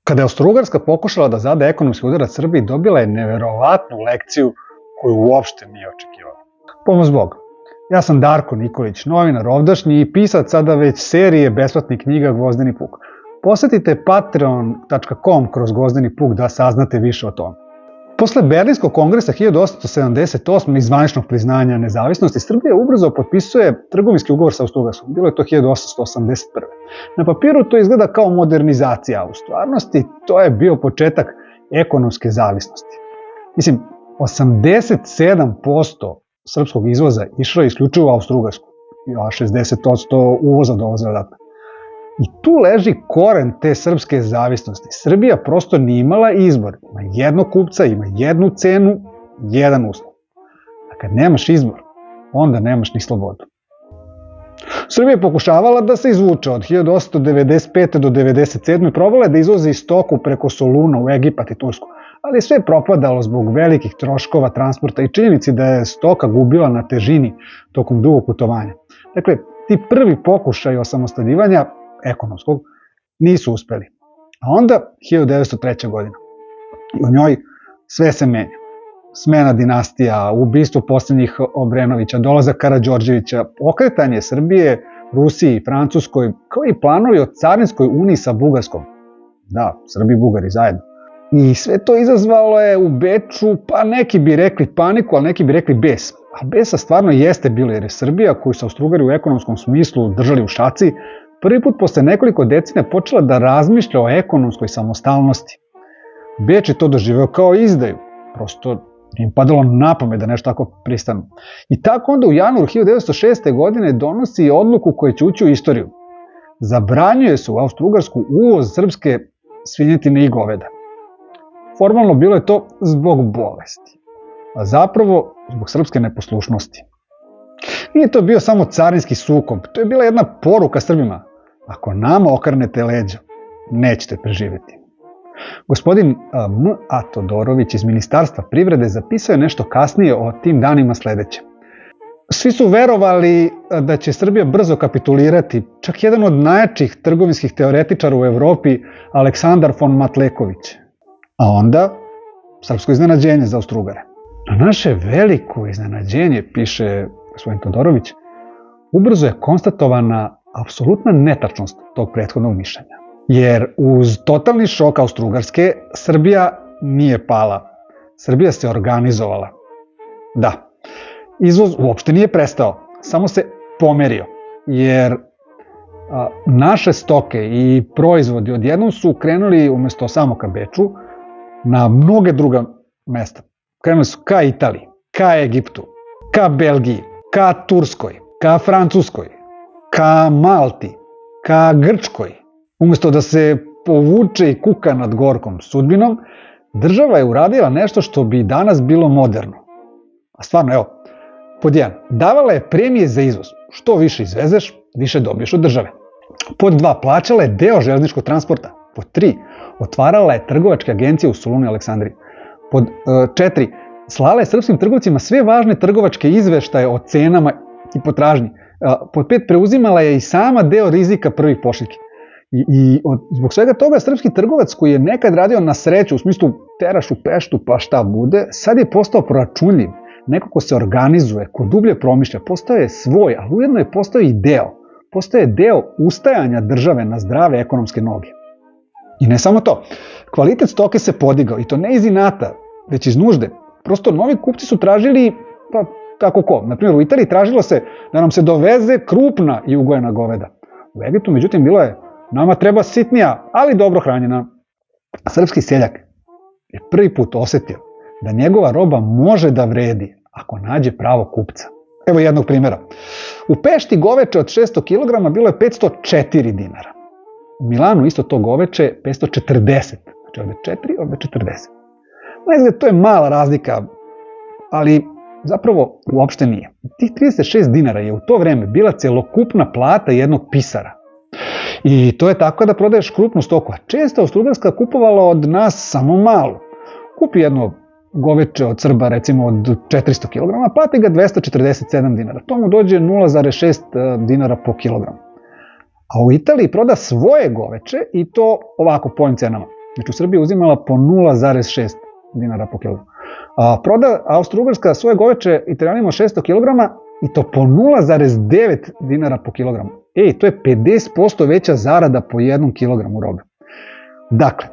Kada je Austro-Ugarska pokušala da zada ekonomski udarac Srbiji, dobila je neverovatnu lekciju koju uopšte nije očekivala. Pomoz Bog. Ja sam Darko Nikolić, novinar ovdašnji i pisac sada već serije besplatnih knjiga Gvozdeni puk. Posetite patreon.com kroz Gvozdeni puk da saznate više o tome. Posle Berlinskog kongresa 1878. i zvaničnog priznanja nezavisnosti, Srbija ubrzo potpisuje trgovinski ugovor sa Austro-Ugarskom. Bilo je to 1881. Na papiru to izgleda kao modernizacija, a u stvarnosti to je bio početak ekonomske zavisnosti. Mislim, 87% srpskog izvoza išlo je isključivo u Austro-Ugarsku, a 60% uvoza dolaze odatle. I tu leži koren te srpske zavisnosti. Srbija prosto nije imala izbor. Ima jednog kupca, ima jednu cenu, jedan uslov. A kad nemaš izbor, onda nemaš ni slobodu. Srbija je pokušavala da se izvuče od 1895. do 1997. Probala je da izvozi stoku preko Soluna u Egipat i Tursku, ali sve je propadalo zbog velikih troškova transporta i činjenici da je stoka gubila na težini tokom dugog putovanja. Dakle, ti prvi pokušaj osamostaljivanja ekonomskog nisu uspeli. A onda 1903. godina. I u njoj sve se menja. Smena dinastija, ubistvo posljednjih Obrenovića, dolazak Karađorđevića, okretanje Srbije, Rusiji, Francuskoj, kao i planovi o carinskoj uniji sa Bugarskom. Da, Srbi i Bugari zajedno. I sve to izazvalo je u Beču, pa neki bi rekli paniku, ali neki bi rekli bes. A besa stvarno jeste bilo, jer je Srbija, koju su Austro-Ugari u ekonomskom smislu držali u šaci, prvi put posle nekoliko decenija počela da razmišlja o ekonomskoj samostalnosti. Beč je to doživeo kao izdaju. Prosto im padalo na pamet da nešto tako pristanu. I tako onda u januaru 1906. godine donosi odluku koja će ući u istoriju. Zabranjuje se u Austro-Ugarsku uvoz srpske svinjetine i goveda. Formalno bilo je to zbog bolesti, a zapravo zbog srpske neposlušnosti. Nije to bio samo carinski sukob, to je bila jedna poruka Srbima. Ako nama okrenete leđa, nećete preživjeti. Gospodin M. A. Todorović iz Ministarstva privrede zapisao je nešto kasnije o tim danima sledeće. Svi su verovali da će Srbija brzo kapitulirati, čak jedan od najjačih trgovinskih teoretičara u Evropi, Aleksandar von Matleković. A onda, srpsko iznenađenje za Austro-Ugare. Na naše veliko iznenađenje, piše gospodin Todorović, ubrzo je konstatovana apsolutna netačnost tog prethodnog mišljenja. Jer uz totalni šok Austro-Ugarske, Srbija nije pala. Srbija se organizovala. Da, izvoz uopšte nije prestao, samo se pomerio. Jer naše stoke i proizvodi odjednom su krenuli umesto samo ka Beču na mnoge druga mesta. Krenuli su ka Italiji, ka Egiptu, ka Belgiji, ka Turskoj, ka Francuskoj, ka Malti, ka Grčkoj. Umesto da se povuče i kuka nad gorkom sudbinom, država je uradila nešto što bi danas bilo moderno. A stvarno, evo, pod 1. Davala je premije za izvoz. Što više izvezeš, više dobiješ od države. Pod 2. Plaćala je deo železničkog transporta. Pod 3. Otvarala je trgovačke agencije u Solunu i Aleksandriji. Pod 4. Slala je srpskim trgovcima sve važne trgovačke izveštaje o cenama i potražnji. Pod 5. Preuzimala je i sama deo rizika prvih pošiljki. I zbog svega toga srpski trgovac koji je nekad radio na sreću, u smislu teraš u Peštu pa šta bude, sad je postao proračunljiv. Neko ko se organizuje, ko dublje promišlja, postao je svoj, ali ujedno je postao i deo. Postao je deo ustajanja države na zdrave ekonomske noge. I ne samo to, kvalitet stoke se podigao i to ne iz inata, već iz nužde. Prosto novi kupci su tražili, pa kako ko, na primjer u Italiji tražilo se da nam se doveze krupna i ugojena goveda. U Egiptu međutim bilo je, nama treba sitnija, ali dobro hranjena. Srpski seljak je prvi put osetio da njegova roba može da vredi ako nađe pravo kupca. Evo jednog primjera. U Pešti goveče od 600 kg bilo je 504 dinara. U Milanu isto to goveče 540. Znači ovde 4, ovde 40. Na izgled to je mala razlika, ali zapravo uopšte nije. Tih 36 dinara je u to vreme bila celokupna plata jednog pisara. I to je tako da prodaješ krupnu stoku, a često Austro-Ugarska kupovala od nas samo malo. Kupi jedno goveče od Srba recimo od 400 kg, plati ga 247 dinara. To mu dođe 0,6 dinara po kilogramu. A u Italiji proda svoje goveče i to ovako po ovim cenama. Znači u Srbiji uzimala po 0,6 dinara po kilogramu. Proda Austro-Ugarska svoje goveče Italijanima 600 kg i to po 0,9 dinara po kilogramu. To je 50% veća zarada po 1 kilogramu robe. Dakle,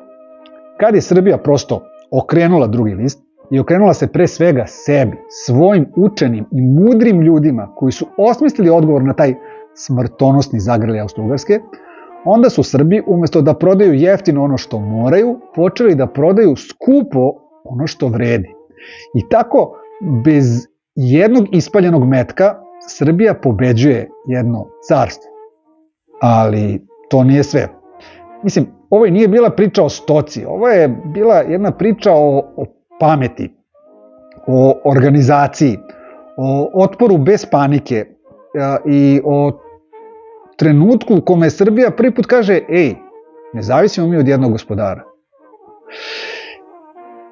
kad je Srbija prosto okrenula drugi list i okrenula se pre svega sebi, svojim učenim i mudrim ljudima koji su osmislili odgovor na taj smrtonosni zagrljaj Austro-Ugarske, onda su Srbi, umesto da prodaju jeftino ono što moraju, počeli da prodaju skupo ono što vredi. I tako, bez jednog ispaljenog metka, Srbija pobeđuje jedno carstvo. Ali to nije sve. Mislim, ovo nije bila priča o stoci, ovo je bila jedna priča o pameti, o organizaciji, o otporu bez panike i o trenutku u kome Srbija prvi put kaže, ne zavisimo mi od jednog gospodara.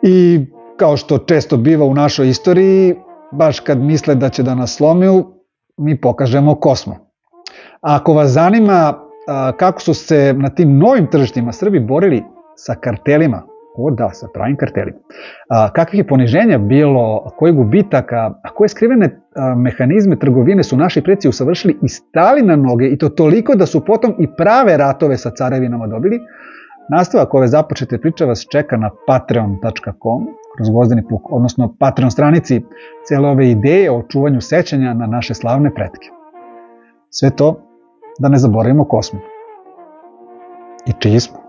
I kao što često biva u našoj istoriji, baš kad misle da će da nas slomiju, mi pokažemo ko smo. A ako vas zanima kako su se na tim novim tržištima Srbi borili sa kartelima, sa pravim kartelima, kakvih je poniženja bilo, koje gubitaka, a koje skrivene mehanizme trgovine su naši preci usavršili i stali na noge, i to toliko da su potom i prave ratove sa carevinama dobili, nastavak ove započete priče vas čeka na patreon.com, kroz Gvozdeni puk, odnosno Patreon stranici cele ove ideje o čuvanju sećanja na naše slavne pretke. Sve to da ne zaboravimo ko smo i čiji smo.